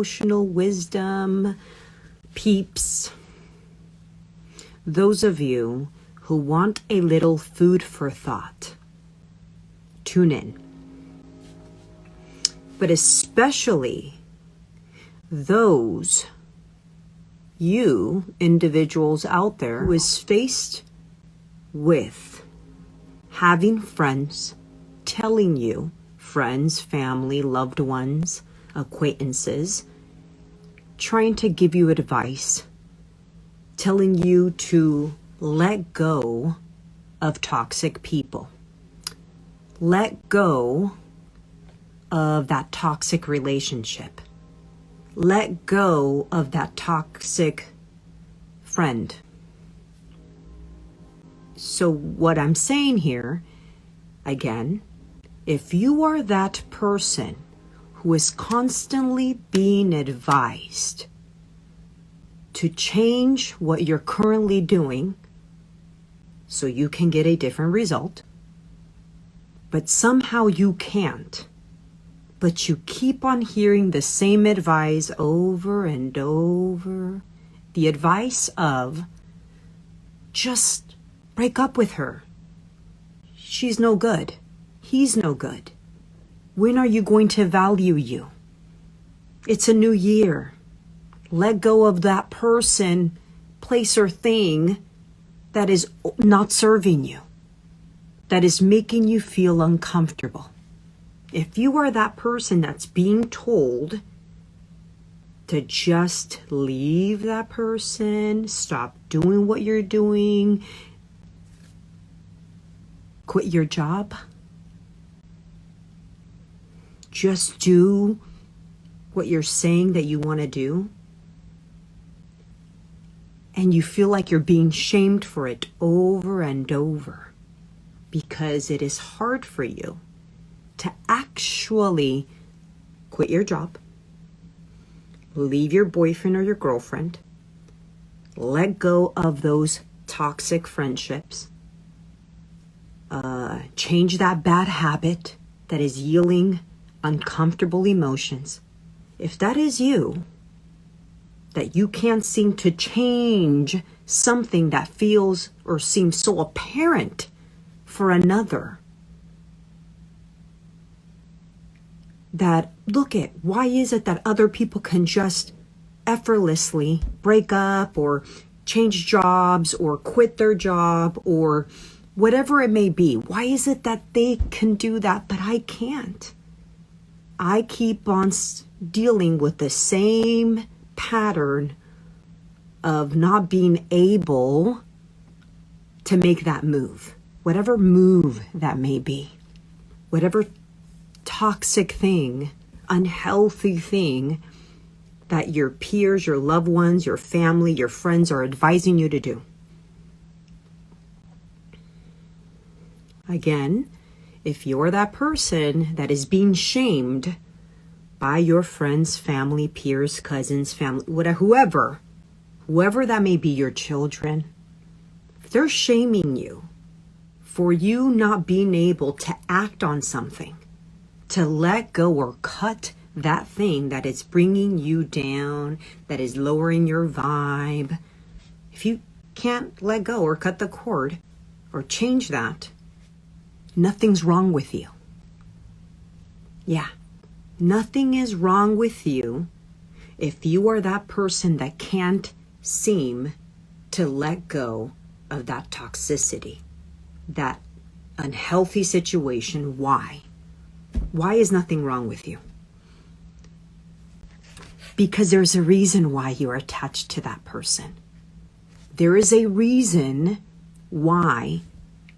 emotional wisdom peeps, those of you who want a little food for thought, tune in. But especially those you individuals out there who is faced with having friends telling you, friends, family, loved ones, acquaintances, trying to give you advice, telling you to let go of toxic people. Let go of that toxic relationship. Let go of that toxic friend. So what I'm saying here, again, if you are that person who is constantly being advised to change what you're currently doing so you can get a different result, but somehow you can't, but you keep on hearing the same advice over and over, the advice of just break up with her. She's no good. He's no good. When are you going to value you? It's a new year. Let go of that person, place, or thing that is not serving you, that is making you feel uncomfortable. If you are that person that's being told to just leave that person, stop doing what you're doing, quit your job, just do what you're saying that you want to do, and you feel like you're being shamed for it over and over because it is hard for you to actually quit your job, leave your boyfriend or your girlfriend, let go of those toxic friendships, change that bad habit that is yielding uncomfortable emotions. If that is you, that you can't seem to change something that feels or seems so apparent for another, that look at why is it that other people can just effortlessly break up or change jobs or quit their job or whatever it may be. Why is it that they can do that but I can't? I keep on dealing with the same pattern of not being able to make that move, whatever move that may be, whatever toxic thing, unhealthy thing that your peers, your loved ones, your family, your friends are advising you to do. Again, if you're that person that is being shamed by your friends, family, peers, cousins, family, whatever, whoever that may be, your children, if they're shaming you for you not being able to act on something, to let go or cut that thing that is bringing you down, that is lowering your vibe, if you can't let go or cut the cord or change that, nothing's wrong with you. Yeah, nothing is wrong with you if you are that person that can't seem to let go of that toxicity, that unhealthy situation. Why? Why is nothing wrong with you? Because there's a reason why you're attached to that person. There is a reason why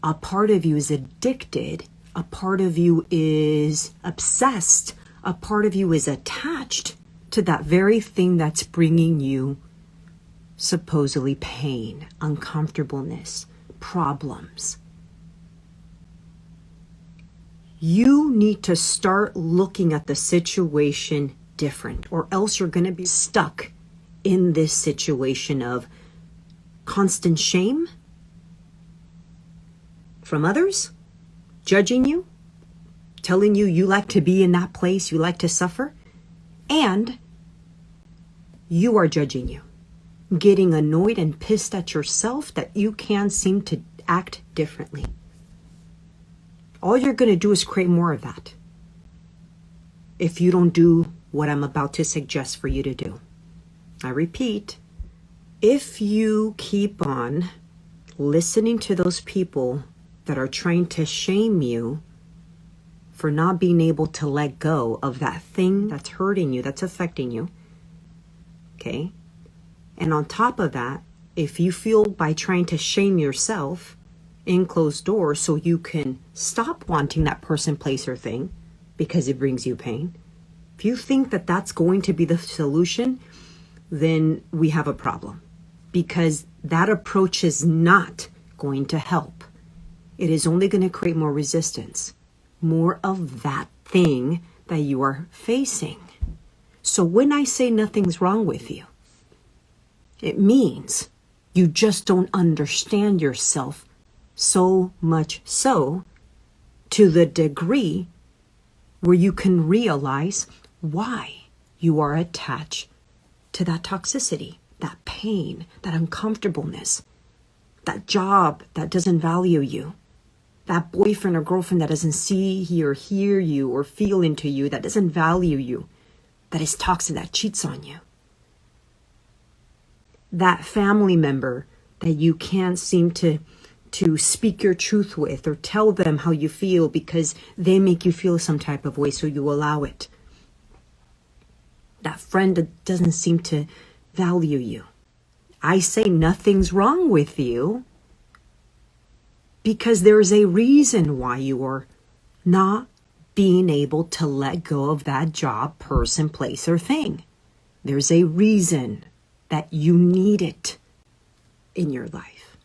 a part of you is addicted, a part of you is obsessed, a part of you is attached to that very thing that's bringing you supposedly pain, uncomfortableness, problems. You need to start looking at the situation different, or else you're going to be stuck in this situation of constant shame from others, judging you, telling you you like to be in that place, you like to suffer, and you are judging you, getting annoyed and pissed at yourself that you can't seem to act differently. All you're going to do is create more of that if you don't do what I'm about to suggest for you to do. I repeat, if you keep on listening to those people that are trying to shame you for not being able to let go of that thing that's hurting you, that's affecting you, okay? And on top of that, if you feel by trying to shame yourself in closed doors so you can stop wanting that person, place, or thing because it brings you pain, if you think that that's going to be the solution, then we have a problem, because that approach is not going to help. It is only going to create more resistance, more of that thing that you are facing. So when I say nothing's wrong with you, it means you just don't understand yourself so much so to the degree where you can realize why you are attached to that toxicity, that pain, that uncomfortableness, that job that doesn't value you, that boyfriend or girlfriend that doesn't see or hear you or feel into you, that doesn't value you, that is toxic, that cheats on you, that family member that you can't seem to speak your truth with or tell them how you feel because they make you feel some type of way, so you allow it. That friend that doesn't seem to value you. I say nothing's wrong with you because there's a reason why you are not being able to let go of that job, person, place, or thing. There's a reason that you need it in your life.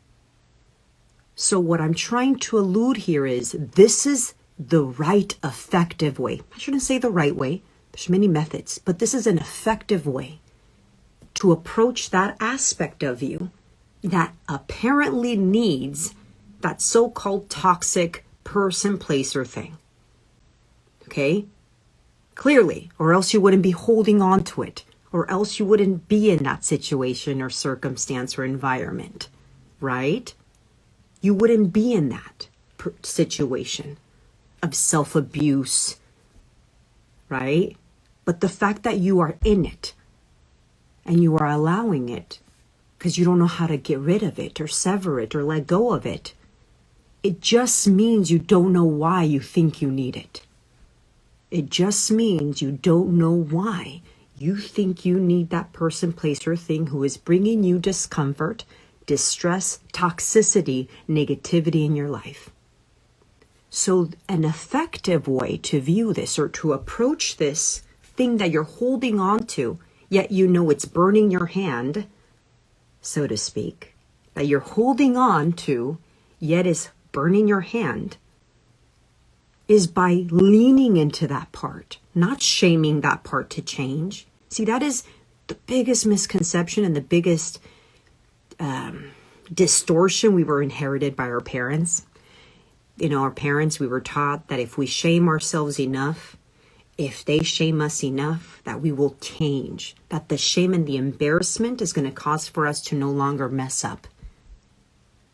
So what I'm trying to allude here is this is the right, effective way. I shouldn't say the right way. There's many methods, but this is an effective way to approach that aspect of you that apparently needs that so-called toxic person, place, or thing. Okay? Clearly, or else you wouldn't be holding on to it, or else you wouldn't be in that situation or circumstance or environment, right? You wouldn't be in that situation of self-abuse, right? But the fact that you are in it and you are allowing it because you don't know how to get rid of it or sever it or let go of it, it just means you don't know why you think you need it. It just means you don't know why you think you need that person, place, or thing who is bringing you discomfort, distress, toxicity, negativity in your life. So an effective way to view this or to approach this thing that you're holding on to, yet you know it's burning your hand, so to speak, that you're holding on to, yet is burning your hand, is by leaning into that part, not shaming that part to change. See, that is the biggest misconception and the biggest distortion we were inherited by our parents. You know, our parents, we were taught that if we shame ourselves enough, if they shame us enough, that we will change, that the shame and the embarrassment is going to cause for us to no longer mess up,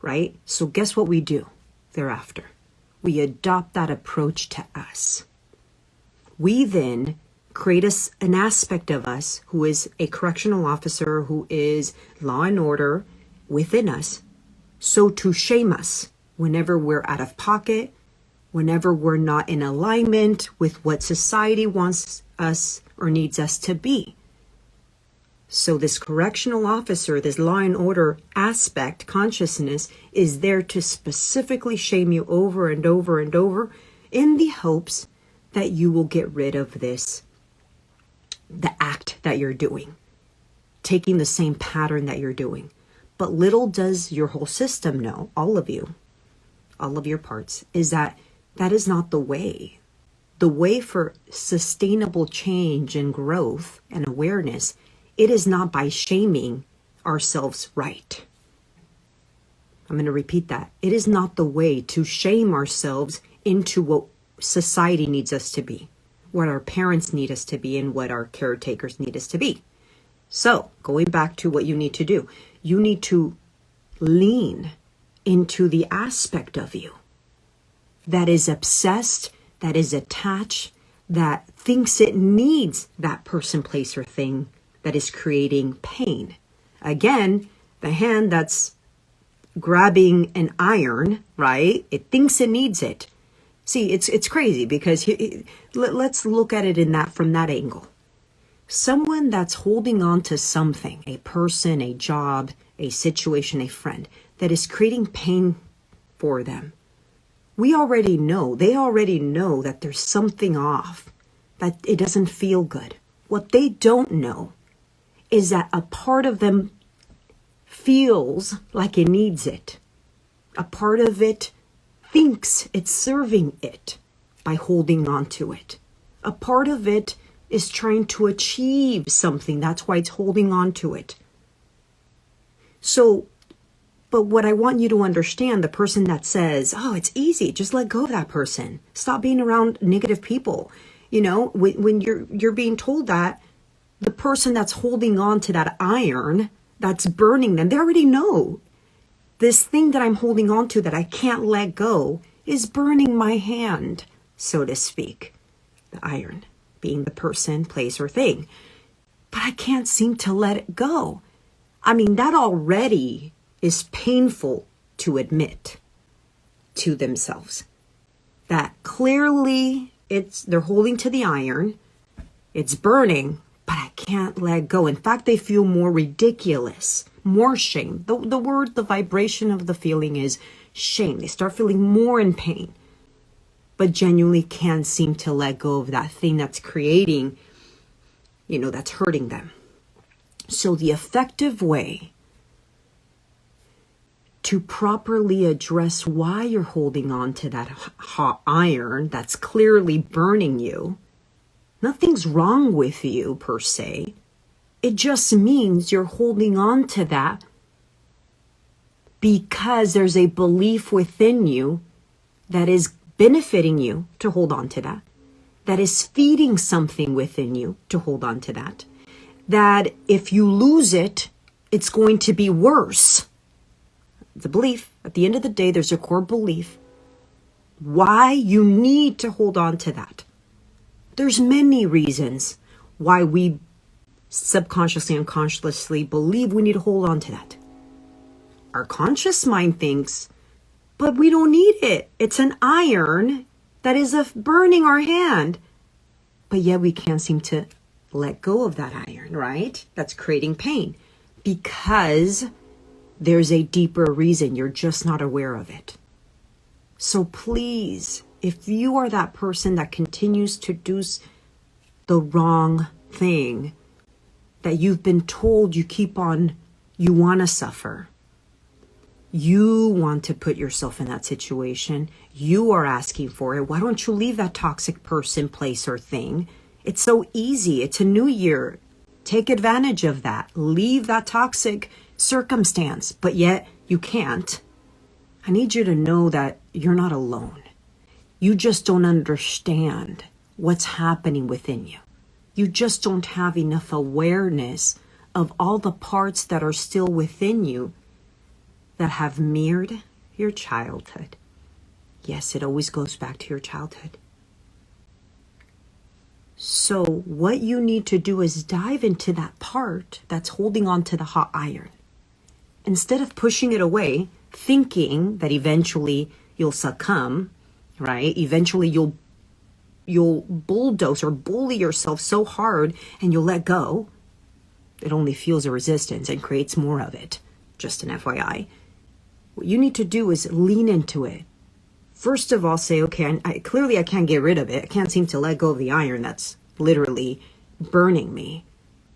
right? So guess what we do thereafter? We adopt that approach to us. We then create an aspect of us who is a correctional officer, who is law and order within us, so to shame us whenever we're out of pocket, whenever we're not in alignment with what society wants us or needs us to be. So this correctional officer, this law and order aspect, consciousness, is there to specifically shame you over and over and over in the hopes that you will get rid of this, the act that you're doing, taking the same pattern that you're doing. But little does your whole system know, all of you, all of your parts, is that that is not the way. The way for sustainable change and growth and awareness, it is not by shaming ourselves, right? I'm going to repeat that. It is not the way to shame ourselves into what society needs us to be, what our parents need us to be, and what our caretakers need us to be. So going back to what you need to do, you need to lean into the aspect of you that is obsessed, that is attached, that thinks it needs that person, place, or thing that is creating pain. Again, the hand that's grabbing an iron, right? It thinks it needs it. See, it's crazy because let's look at it from that angle. Someone that's holding on to something, a person, a job, a situation, a friend, that is creating pain for them. They already know that there's something off, that it doesn't feel good. What they don't know is that a part of them feels like it needs it. A part of it thinks it's serving it by holding on to it. A part of it is trying to achieve something. That's why it's holding on to it. So, but what I want you to understand, the person that says, oh, it's easy, just let go of that person. Stop being around negative people. You know, when you're being told that, the person that's holding on to that iron that's burning them, they already know this thing that I'm holding on to that I can't let go is burning my hand, so to speak. The iron being the person, place, or thing. But I can't seem to let it go. I mean, that already is painful to admit to themselves. That clearly they're holding to the iron, it's burning, but I can't let go. In fact, they feel more ridiculous, more shame. The vibration of the feeling is shame. They start feeling more in pain, but genuinely can't seem to let go of that thing that's creating, that's hurting them. So the effective way to properly address why you're holding on to that hot iron that's clearly burning you, nothing's wrong with you per se. It just means you're holding on to that because there's a belief within you that is benefiting you to hold on to that. That is feeding something within you to hold on to that. That if you lose it, it's going to be worse. It's a belief. At the end of the day, there's a core belief why you need to hold on to that. There's many reasons why we subconsciously, unconsciously believe we need to hold on to that. Our conscious mind thinks, but we don't need it. It's an iron that is burning our hand. But yet we can't seem to let go of that iron, right? That's creating pain because there's a deeper reason. You're just not aware of it. So please, if you are that person that continues to do the wrong thing, that you've been told you want to suffer. You want to put yourself in that situation. You are asking for it. Why don't you leave that toxic person, place, or thing? It's so easy. It's a new year. Take advantage of that. Leave that toxic circumstance, but yet you can't. I need you to know that you're not alone. You just don't understand what's happening within you. You just don't have enough awareness of all the parts that are still within you that have mirrored your childhood. Yes, it always goes back to your childhood. So what you need to do is dive into that part that's holding on to the hot iron. Instead of pushing it away, thinking that eventually you'll succumb, right? Eventually you'll bulldoze or bully yourself so hard and you'll let go. It only fuels a resistance and creates more of it. Just an FYI. What you need to do is lean into it. First of all, say, okay, clearly I can't get rid of it. I can't seem to let go of the iron that's literally burning me.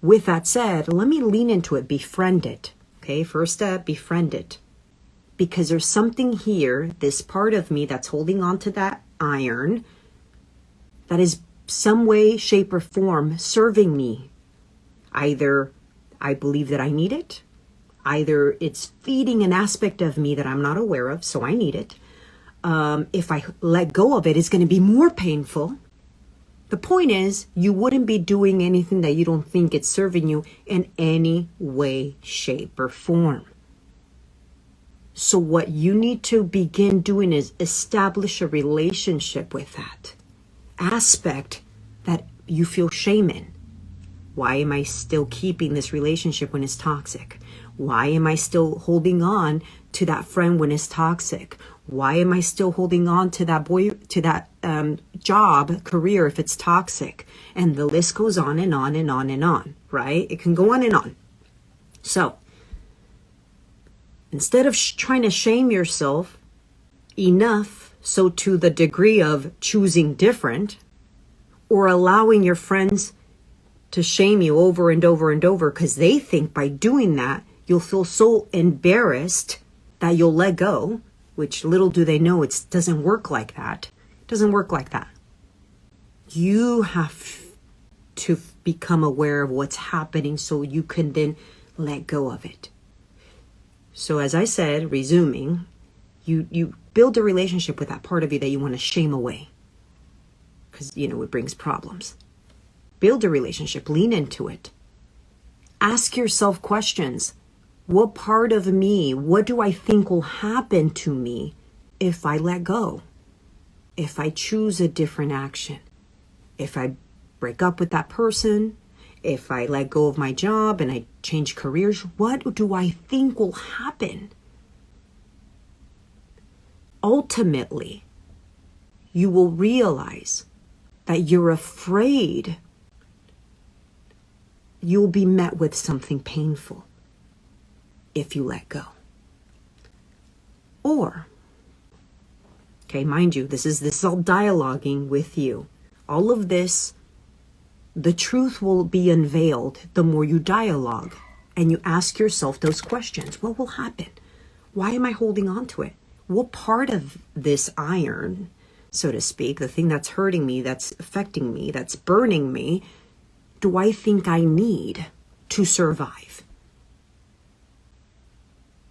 With that said, let me lean into it, befriend it. Okay, first step, befriend it. Because there's something here, this part of me that's holding on to that iron, that is some way, shape, or form serving me. Either I believe that I need it, either it's feeding an aspect of me that I'm not aware of, so I need it. If I let go of it, it's going to be more painful. The point is, you wouldn't be doing anything that you don't think it's serving you in any way, shape, or form. So what you need to begin doing is establish a relationship with that aspect that you feel shame in. Why am I still keeping this relationship when it's toxic? Why am I still holding on to that friend when it's toxic? Why am I still holding on to that job, career if it's toxic? And the list goes on and on and on and on, right? It can go on and on. So instead of trying to shame yourself enough, so to the degree of choosing different, or allowing your friends to shame you over and over and over because they think by doing that, you'll feel so embarrassed that you'll let go, which little do they know it doesn't work like that. It doesn't work like that. You have to become aware of what's happening so you can then let go of it. So as I said, resuming, you build a relationship with that part of you that you want to shame away because, it brings problems. Build a relationship, lean into it. Ask yourself questions. What part of me, what do I think will happen to me if I let go? If I choose a different action? If I break up with that person? If I let go of my job and I change careers? What do I think will happen? Ultimately, you will realize that you're afraid you'll be met with something painful if you let go. Or, okay, mind you, this is all dialoguing with you. All of this, the truth will be unveiled the more you dialogue and you ask yourself those questions. What will happen? Why am I holding on to it? What part of this iron, so to speak, the thing that's hurting me, that's affecting me, that's burning me, do I think I need to survive?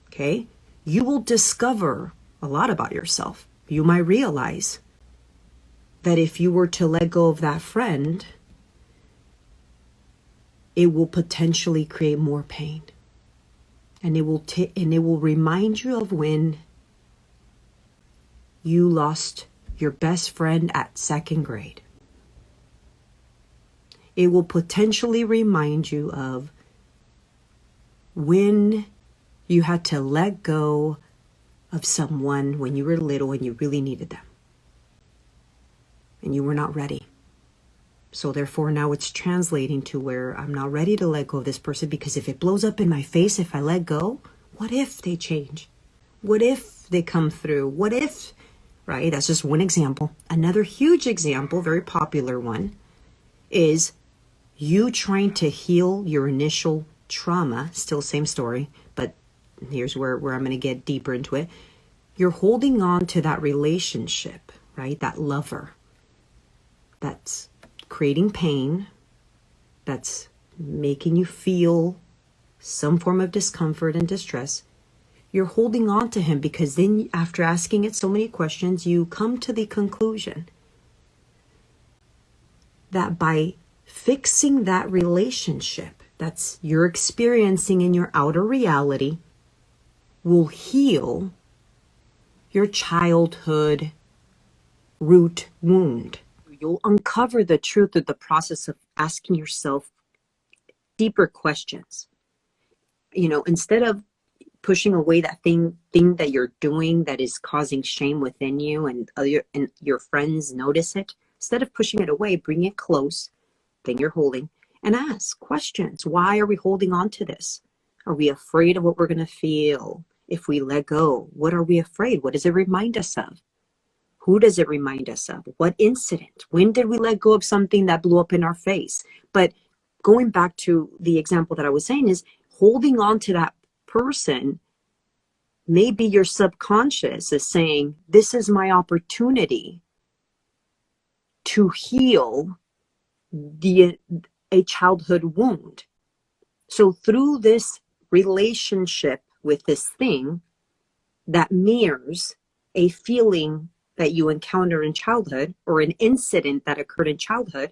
Okay? You will discover a lot about yourself. You might realize that if you were to let go of that friend, it will potentially create more pain. And it will remind you of when you lost your best friend at second grade. It will potentially remind you of when you had to let go of someone when you were little and you really needed them. And you were not ready. So therefore now it's translating to where I'm not ready to let go of this person because if it blows up in my face, if I let go, what if they change? What if they come through? What if, right? That's just one example. Another huge example, very popular one, is you trying to heal your initial trauma. Still same story, but here's where I'm going to get deeper into it. You're holding on to that relationship, right? That lover that's creating pain, that's making you feel some form of discomfort and distress. You're holding on to him because then after asking it so many questions, you come to the conclusion that by fixing that relationship that's you're experiencing in your outer reality will heal your childhood root wound. You'll uncover the truth of the process of asking yourself deeper questions. Instead of pushing away that thing that you're doing that is causing shame within you and your friends notice it, instead of pushing it away, bring it close, thing you're holding, and ask questions. Why are we holding on to this? Are we afraid of what we're going to feel if we let go? What are we afraid? What does it remind us of? Who does it remind us of? What incident? When did we let go of something that blew up in our face? But going back to the example that I was saying is holding on to that person, maybe your subconscious is saying, this is my opportunity to heal a childhood wound. So through this relationship with this thing that mirrors a feeling that you encounter in childhood or an incident that occurred in childhood,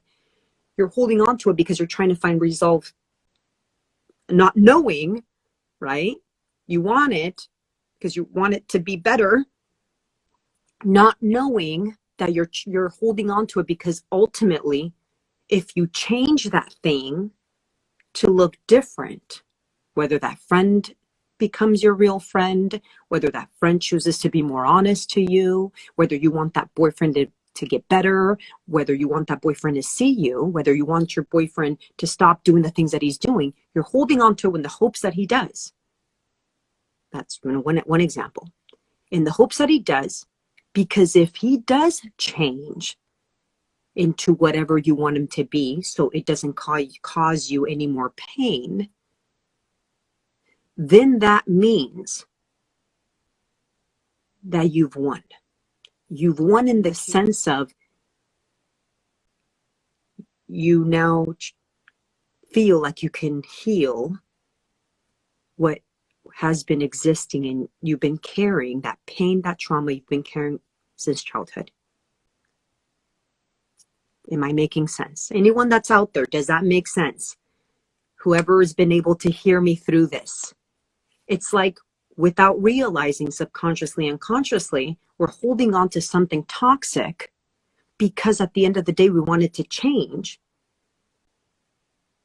you're holding on to it because you're trying to find resolve, not knowing, right? You want it because you want it to be better, not knowing that you're holding on to it because ultimately, if you change that thing to look different, whether that friend becomes your real friend, whether that friend chooses to be more honest to you, whether you want that boyfriend to get better, whether you want that boyfriend to see you, whether you want your boyfriend to stop doing the things that he's doing, you're holding on to it in the hopes that he does. That's one example. In the hopes that he does, because if he does change into whatever you want him to be, so it doesn't cause you any more pain, then that means that you've won. You've won in the sense of you now feel like you can heal what has been existing and you've been carrying, that pain, that trauma you've been carrying since childhood. Am I making sense? Anyone that's out there, does that make sense? Whoever has been able to hear me through this. It's like without realizing, subconsciously, unconsciously, we're holding on to something toxic because at the end of the day, we want it to change.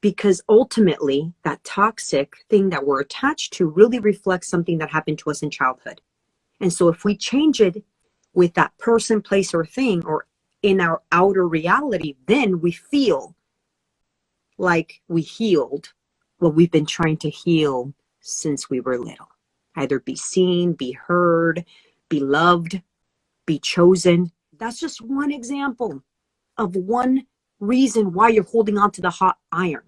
Because ultimately, that toxic thing that we're attached to really reflects something that happened to us in childhood. And so if we change it with that person, place, or thing, or in our outer reality, then we feel like we healed what we've been trying to heal since we were little. Either be seen, be heard, be loved, be chosen. That's just one example of one reason why you're holding on to the hot iron.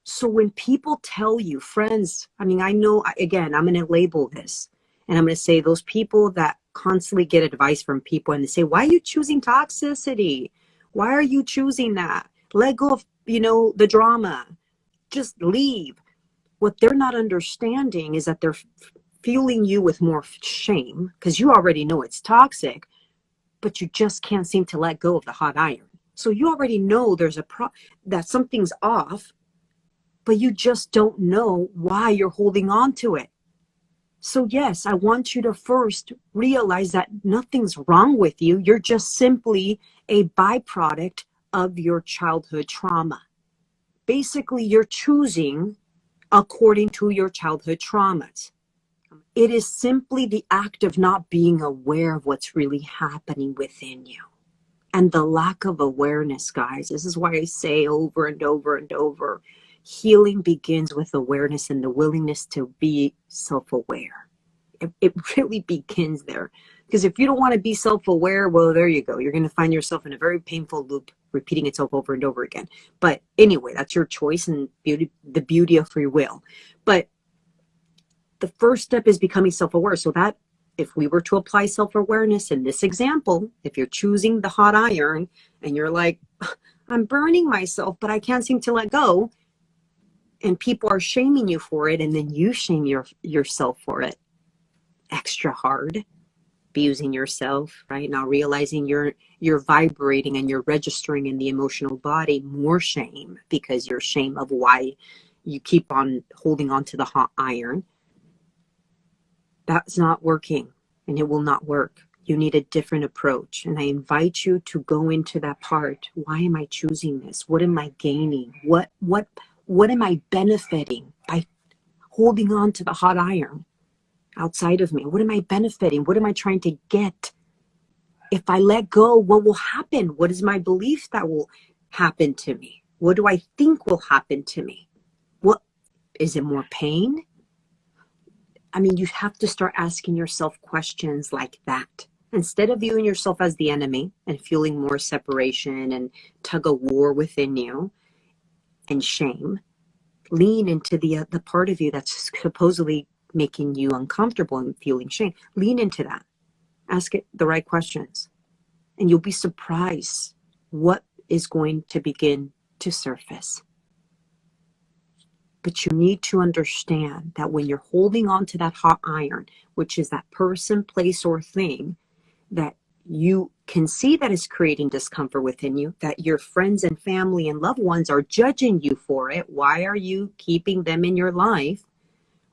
So when people tell you, friends, I mean, I know, again, I'm going to label this and I'm going to say those people that constantly get advice from people and they say, why are you choosing toxicity? Why are you choosing that? Let go of, the drama. Just leave. What they're not understanding is that they're fueling you with more shame because you already know it's toxic, but you just can't seem to let go of the hot iron. So you already know there's that something's off, but you just don't know why you're holding on to it. So yes, I want you to first realize that nothing's wrong with you. You're just simply a byproduct of your childhood trauma. Basically, you're choosing according to your childhood traumas. It is simply the act of not being aware of what's really happening within you. And the lack of awareness, guys, this is why I say over and over and over, healing begins with awareness and the willingness to be self-aware. It really begins there. Because if you don't want to be self-aware, well, there you go. You're going to find yourself in a very painful loop, repeating itself over and over again. But anyway, that's your choice and the beauty of free will. But the first step is becoming self-aware. So that if we were to apply self-awareness in this example, if you're choosing the hot iron and you're like, I'm burning myself, but I can't seem to let go, and people are shaming you for it, and then you shame yourself for it extra hard, abusing yourself, right? Now realizing you're vibrating and you're registering in the emotional body more shame because you're shame of why you keep on holding on to the hot iron. That's not working and it will not work. You need a different approach. And I invite you to go into that part. Why am I choosing this? What am I gaining? What am I benefiting by holding on to the hot iron outside of me? What am I benefiting? What am I trying to get? If I let go, what will happen? What is my belief that will happen to me? What do I think will happen to me? What is it, more pain? I mean, you have to start asking yourself questions like that. Instead of viewing yourself as the enemy and feeling more separation and tug of war within you and shame, lean into the part of you that's supposedly making you uncomfortable and feeling shame. Lean into that. Ask it the right questions. And you'll be surprised what is going to begin to surface. But you need to understand that when you're holding on to that hot iron, which is that person, place, or thing that you can see that it's creating discomfort within you, that your friends and family and loved ones are judging you for it. Why are you keeping them in your life,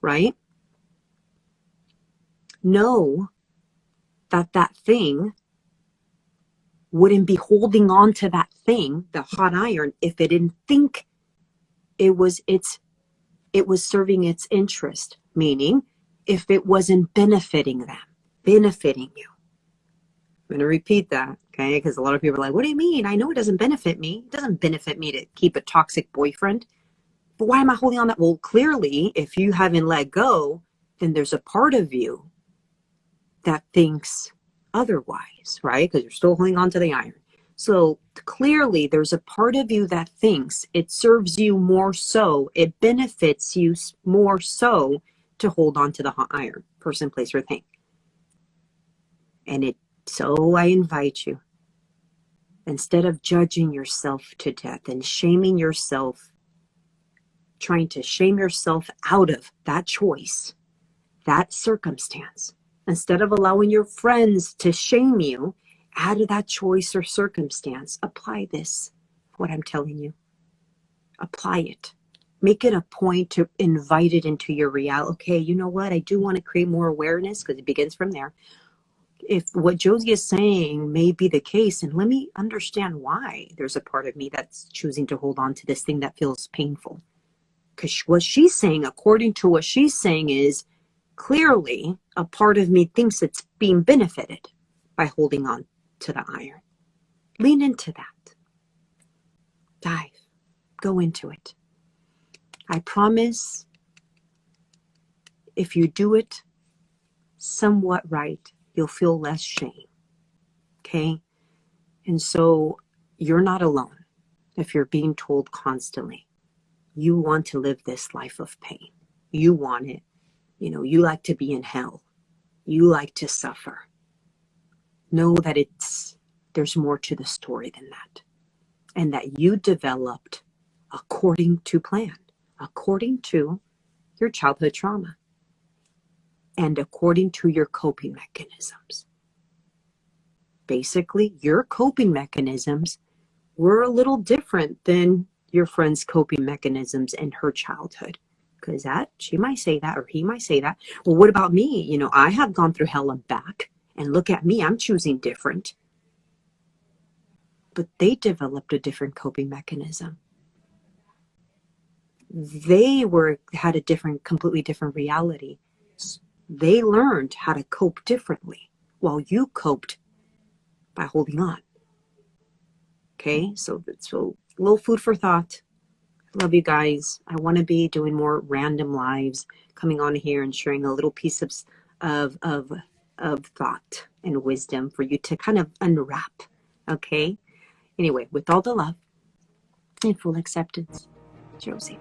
right? Know that that thing wouldn't be holding on to that thing, the hot iron, if it didn't think it was serving its interest, meaning if it wasn't benefiting them, benefiting you. I'm going to repeat that, okay? Because a lot of people are like, what do you mean? I know it doesn't benefit me. It doesn't benefit me to keep a toxic boyfriend. But why am I holding on that? Well, clearly, if you haven't let go, then there's a part of you that thinks otherwise, right? Because you're still holding on to the iron. So clearly, there's a part of you that thinks it serves you more so, it benefits you more so to hold on to the hot iron, person, place, or thing. So I invite you, instead of judging yourself to death and shaming yourself, trying to shame yourself out of that choice, that circumstance, instead of allowing your friends to shame you out of that choice or circumstance, apply this, what I'm telling you. Apply it. Make it a point to invite it into your reality. Okay, you know what? I do want to create more awareness, because it begins from there. If what Josie is saying may be the case, and let me understand why there's a part of me that's choosing to hold on to this thing that feels painful. Because what she's saying, according to what she's saying, is clearly a part of me thinks it's being benefited by holding on to the iron. Lean into that. Dive. Go into it. I promise, if you do it somewhat right, you'll feel less shame. Okay? And so you're not alone if you're being told constantly, you want to live this life of pain. You want it. You know, you like to be in hell. You like to suffer. Know that there's more to the story than that. And that you developed according to plan, according to your childhood trauma, and according to your coping mechanisms. Basically, your coping mechanisms were a little different than your friend's coping mechanisms in her childhood. Because she might say that, or he might say that. Well, what about me? You know, I have gone through hell and back, and look at me, I'm choosing different. But they developed a different coping mechanism. They had a completely different reality. They learned how to cope differently, while you coped by holding on. Okay, so it's a little food for thought. Love you guys. I want to be doing more random lives, coming on here and sharing a little piece of thought and wisdom for you to kind of unwrap. Okay. Anyway, with all the love and full acceptance, Josie.